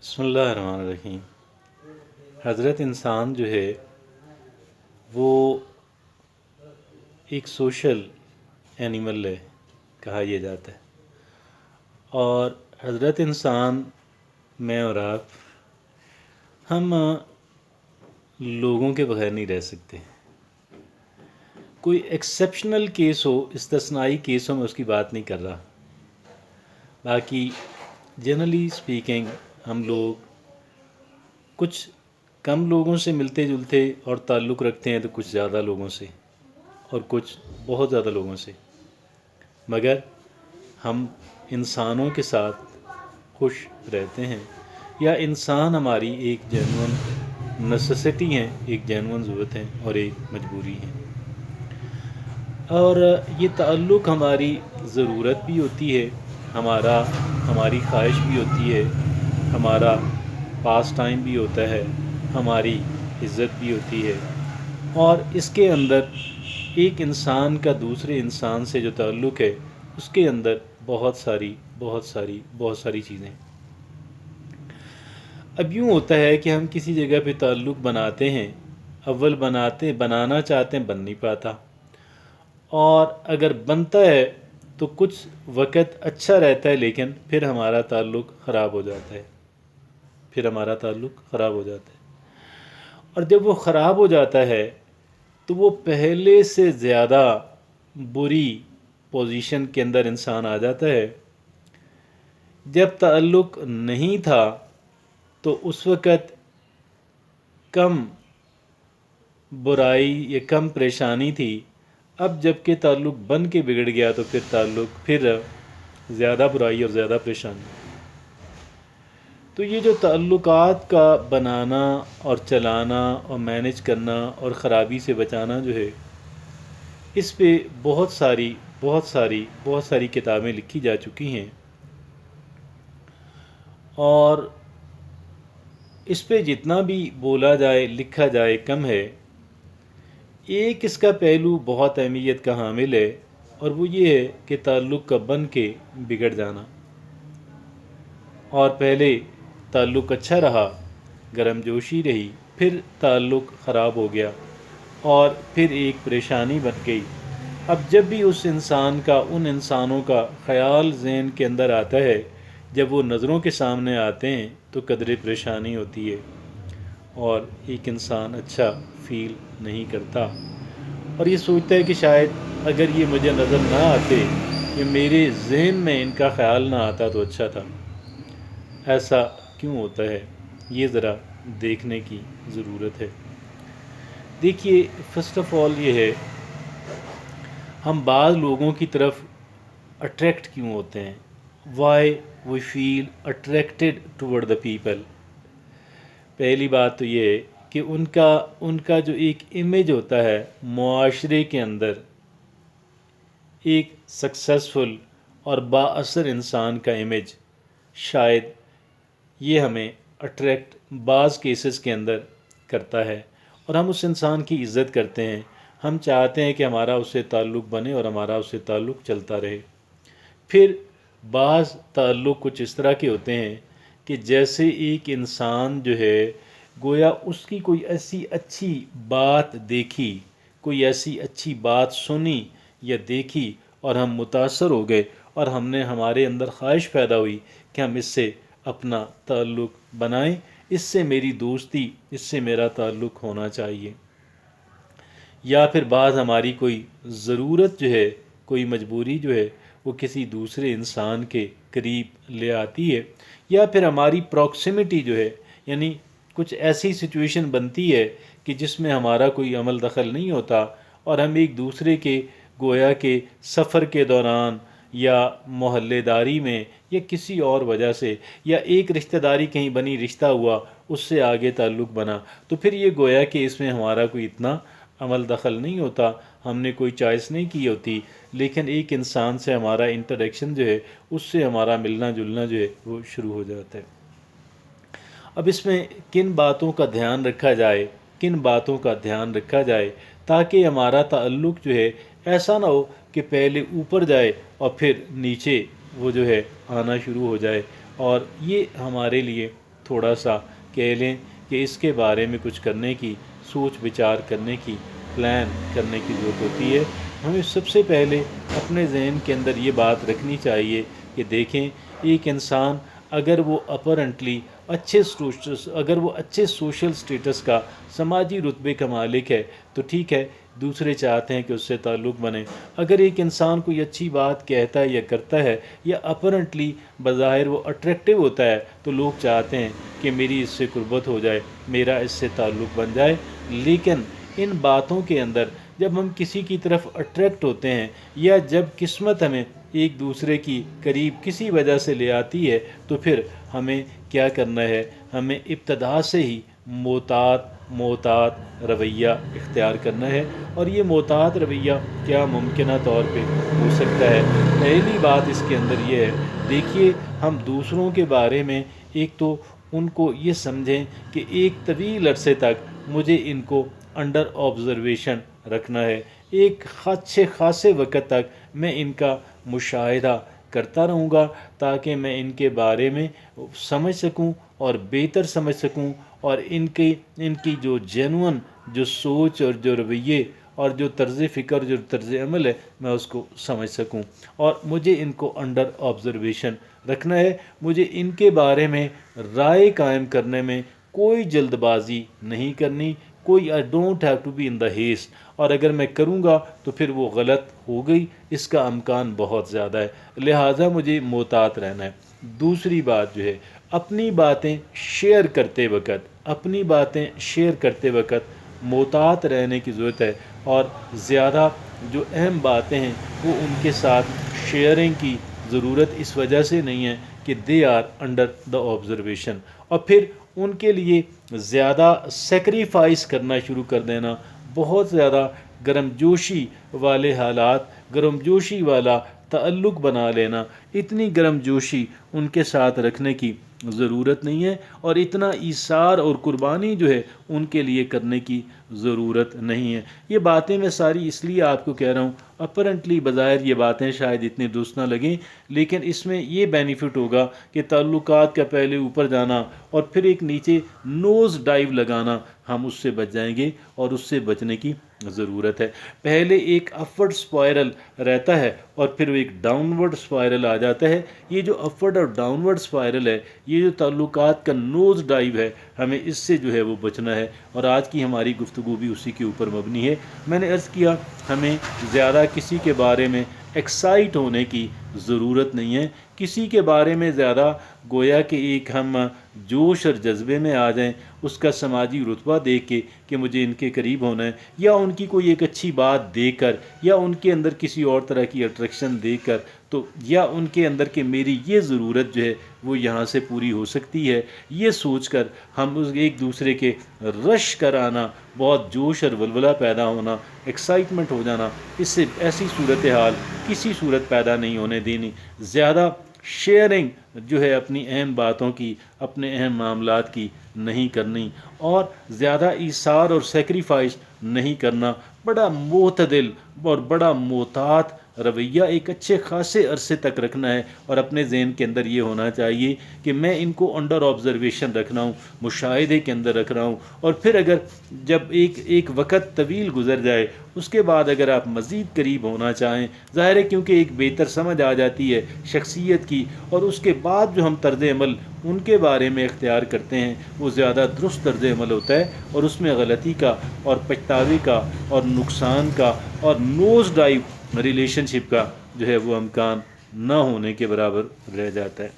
بسم اللہ الرحمن الرحیم۔ حضرت انسان جو ہے وہ ایک سوشل اینیمل ہے، کہا یہ جاتا ہے، اور حضرت انسان میں اور آپ ہم لوگوں کے بغیر نہیں رہ سکتے۔ کوئی ایکسیپشنل کیس ہو، استثنائی کیس ہو، میں اس کی بات نہیں کر رہا، باقی جنرلی اسپیکنگ ہم لوگ کچھ کم لوگوں سے ملتے جلتے اور تعلق رکھتے ہیں، تو کچھ زیادہ لوگوں سے اور کچھ بہت زیادہ لوگوں سے، مگر ہم انسانوں کے ساتھ خوش رہتے ہیں، یا انسان ہماری ایک جینون نیسیسٹی ہے، ایک جینون ضرورت ہے اور ایک مجبوری ہے، اور یہ تعلق ہماری ضرورت بھی ہوتی ہے، ہماری خواہش بھی ہوتی ہے، ہمارا پاس ٹائم بھی ہوتا ہے، ہماری عزت بھی ہوتی ہے، اور اس کے اندر ایک انسان کا دوسرے انسان سے جو تعلق ہے، اس کے اندر بہت ساری چیزیں۔ اب یوں ہوتا ہے کہ ہم کسی جگہ پہ تعلق بناتے ہیں، اول بنانا چاہتے ہیں، بن نہیں پاتا، اور اگر بنتا ہے تو کچھ وقت اچھا رہتا ہے، لیکن پھر ہمارا تعلق خراب ہو جاتا ہے، اور جب وہ خراب ہو جاتا ہے تو وہ پہلے سے زیادہ بری پوزیشن کے اندر انسان آ جاتا ہے۔ جب تعلق نہیں تھا تو اس وقت کم برائی یا کم پریشانی تھی، اب جب کہ تعلق بن کے بگڑ گیا تو پھر زیادہ برائی اور زیادہ پریشانی۔ تو یہ جو تعلقات کا بنانا اور چلانا اور مینج کرنا اور خرابی سے بچانا جو ہے، اس پہ بہت ساری کتابیں لکھی جا چکی ہیں، اور اس پہ جتنا بھی بولا جائے لکھا جائے کم ہے۔ ایک اس کا پہلو بہت اہمیت کا حامل ہے، اور وہ یہ ہے کہ تعلق کا بن کے بگڑ جانا، اور پہلے تعلق اچھا رہا، گرم جوشی رہی، پھر تعلق خراب ہو گیا اور پھر ایک پریشانی بن گئی۔ اب جب بھی اس انسان کا ان انسانوں کا خیال ذہن کے اندر آتا ہے، جب وہ نظروں کے سامنے آتے ہیں تو قدرے پریشانی ہوتی ہے، اور ایک انسان اچھا فیل نہیں کرتا، اور یہ سوچتا ہے کہ شاید اگر یہ مجھے نظر نہ آتے یا میرے ذہن میں ان کا خیال نہ آتا تو اچھا تھا۔ ایسا کیوں ہوتا ہے، یہ ذرا دیکھنے کی ضرورت ہے۔ دیکھیے، فرسٹ آف آل یہ ہے، ہم بعض لوگوں کی طرف اٹریکٹ کیوں ہوتے ہیں، why we feel attracted toward the people. پہلی بات تو یہ ہے کہ ان کا جو ایک امیج ہوتا ہے معاشرے کے اندر، ایک سکسیسفل اور با اثر انسان کا امیج، شاید یہ ہمیں اٹریکٹ بعض کیسز کے اندر کرتا ہے، اور ہم اس انسان کی عزت کرتے ہیں، ہم چاہتے ہیں کہ ہمارا اس سے تعلق بنے اور ہمارا اس سے تعلق چلتا رہے۔ پھر بعض تعلق کچھ اس طرح کے ہوتے ہیں کہ جیسے ایک انسان جو ہے، گویا اس کی کوئی ایسی اچھی بات دیکھی، کوئی ایسی اچھی بات سنی یا دیکھی، اور ہم متاثر ہو گئے، اور ہمارے اندر خواہش پیدا ہوئی کہ ہم اس سے اپنا تعلق بنائیں، اس سے میری دوستی، اس سے میرا تعلق ہونا چاہیے۔ یا پھر بعض ہماری کوئی ضرورت جو ہے، کوئی مجبوری جو ہے، وہ کسی دوسرے انسان کے قریب لے آتی ہے، یا پھر ہماری پروکسیمٹی جو ہے، یعنی کچھ ایسی سچویشن بنتی ہے کہ جس میں ہمارا کوئی عمل دخل نہیں ہوتا، اور ہم ایک دوسرے کے گویا کے سفر کے دوران یا محلے داری میں یا کسی اور وجہ سے، یا ایک رشتہ داری کہیں بنی، رشتہ ہوا، اس سے آگے تعلق بنا، تو پھر یہ گویا کہ اس میں ہمارا کوئی اتنا عمل دخل نہیں ہوتا، ہم نے کوئی چوائس نہیں کی ہوتی، لیکن ایک انسان سے ہمارا انٹریکشن جو ہے، اس سے ہمارا ملنا جلنا جو ہے وہ شروع ہو جاتا ہے۔ اب اس میں کن باتوں کا دھیان رکھا جائے تاکہ ہمارا تعلق جو ہے ایسا نہ ہو کہ پہلے اوپر جائے اور پھر نیچے وہ جو ہے آنا شروع ہو جائے، اور یہ ہمارے لیے تھوڑا سا کہہ لیں کہ اس کے بارے میں کچھ کرنے کی، سوچ بچار کرنے کی، پلان کرنے کی ضرورت ہوتی ہے۔ ہمیں سب سے پہلے اپنے ذہن کے اندر یہ بات رکھنی چاہیے کہ دیکھیں، ایک انسان اگر وہ اپرنٹلی اگر وہ اچھے سوشل سٹیٹس کا، سماجی رتبے کا مالک ہے تو ٹھیک ہے، دوسرے چاہتے ہیں کہ اس سے تعلق بنے۔ اگر ایک انسان کوئی اچھی بات کہتا ہے یا کرتا ہے یا اپرنٹلی بظاہر وہ اٹریکٹیو ہوتا ہے تو لوگ چاہتے ہیں کہ میری اس سے قربت ہو جائے، میرا اس سے تعلق بن جائے۔ لیکن ان باتوں کے اندر جب ہم کسی کی طرف اٹریکٹ ہوتے ہیں یا جب قسمت ہمیں ایک دوسرے کی قریب کسی وجہ سے لے آتی ہے تو پھر ہمیں کیا کرنا ہے؟ ہمیں ابتدا سے ہی محتاط رویہ اختیار کرنا ہے۔ اور یہ محتاط رویہ کیا ممکنہ طور پہ ہو سکتا ہے؟ پہلی بات اس کے اندر یہ ہے، دیکھیے، ہم دوسروں کے بارے میں ایک تو ان کو یہ سمجھیں کہ ایک طویل عرصے تک مجھے ان کو انڈر آبزرویشن رکھنا ہے، ایک اچھے خاصے وقت تک میں ان کا مشاہدہ کرتا رہوں گا تاکہ میں ان کے بارے میں سمجھ سکوں اور بہتر سمجھ سکوں، اور ان کی جو جینون جو سوچ اور جو رویے اور جو طرز فکر، جو طرز عمل ہے، میں اس کو سمجھ سکوں۔ اور مجھے ان کو انڈر آبزرویشن رکھنا ہے، مجھے ان کے بارے میں رائے قائم کرنے میں کوئی جلد بازی نہیں کرنی، کوئی I don't have to be in the haste، اور اگر میں کروں گا تو پھر وہ غلط ہو گئی، اس کا امکان بہت زیادہ ہے، لہٰذا مجھے محتاط رہنا ہے۔ دوسری بات جو ہے، اپنی باتیں شیئر کرتے وقت محتاط رہنے کی ضرورت ہے، اور زیادہ جو اہم باتیں ہیں وہ ان کے ساتھ شیئرنگ کی ضرورت اس وجہ سے نہیں ہے کہ they are under the observation, اور پھر ان کے لیے زیادہ سیکریفائس کرنا شروع کر دینا، بہت زیادہ گرم جوشی والے حالات، گرم جوشی والا تعلق بنا لینا، اتنی گرم جوشی ان کے ساتھ رکھنے کی ضرورت نہیں ہے، اور اتنا ایثار اور قربانی جو ہے ان کے لیے کرنے کی ضرورت نہیں ہے۔ یہ باتیں میں ساری اس لیے آپ کو کہہ رہا ہوں، اپرنٹلی بظاہر یہ باتیں شاید اتنی درست نہ لگیں، لیکن اس میں یہ بینیفٹ ہوگا کہ تعلقات کا پہلے اوپر جانا اور پھر ایک نیچے نوز ڈائیو لگانا، ہم اس سے بچ جائیں گے، اور اس سے بچنے کی ضرورت ہے۔ پہلے ایک اپورڈ سپائرل رہتا ہے اور پھر وہ ایک ڈاؤن ورڈ سپائرل آ جاتا ہے۔ یہ جو اپورڈ اور ڈاؤن ورڈ سپائرل ہے، یہ جو تعلقات کا نوز ڈائیو ہے، ہمیں اس سے جو ہے وہ بچنا ہے، اور آج کی ہماری گفتگو بھی اسی کے اوپر مبنی ہے۔ میں نے عرض کیا، ہمیں زیادہ کسی کے بارے میں ایکسائٹ ہونے کی ضرورت نہیں ہے، کسی کے بارے میں زیادہ گویا کہ ایک ہم جوش اور جذبے میں آ جائیں، اس کا سماجی رتبہ دیکھ کے کہ مجھے ان کے قریب ہونا ہے، یا ان کی کوئی ایک اچھی بات دیکھ کر، یا ان کے اندر کسی اور طرح کی اٹریکشن دیکھ کر، تو یا ان کے اندر کہ میری یہ ضرورت جو ہے وہ یہاں سے پوری ہو سکتی ہے، یہ سوچ کر ہم ایک دوسرے کے رش کر آنا، بہت جوش اور ولولہ پیدا ہونا، ایکسائٹمنٹ ہو جانا، اس سے ایسی صورتحال کسی صورت پیدا نہیں ہونے دینی۔ زیادہ شیئرنگ جو ہے اپنی اہم باتوں کی، اپنے اہم معاملات کی نہیں کرنی، اور زیادہ ایثار اور سیکریفائس نہیں کرنا، بڑا معتدل اور بڑا محتاط رویہ ایک اچھے خاصے عرصے تک رکھنا ہے، اور اپنے ذہن کے اندر یہ ہونا چاہیے کہ میں ان کو انڈر آبزرویشن رکھ رہا ہوں، مشاہدے کے اندر رکھ رہا ہوں، اور پھر اگر جب ایک وقت طویل گزر جائے، اس کے بعد اگر آپ مزید قریب ہونا چاہیں، ظاہر ہے کیونکہ ایک بہتر سمجھ آ جاتی ہے شخصیت کی، اور اس کے بعد جو ہم طرز عمل ان کے بارے میں اختیار کرتے ہیں وہ زیادہ درست طرز عمل ہوتا ہے، اور اس میں غلطی کا اور پچھتاوے کا اور نقصان کا اور نوز ڈائیو ریلیشن شپ کا جو ہے وہ امکان نہ ہونے کے برابر رہ جاتا ہے۔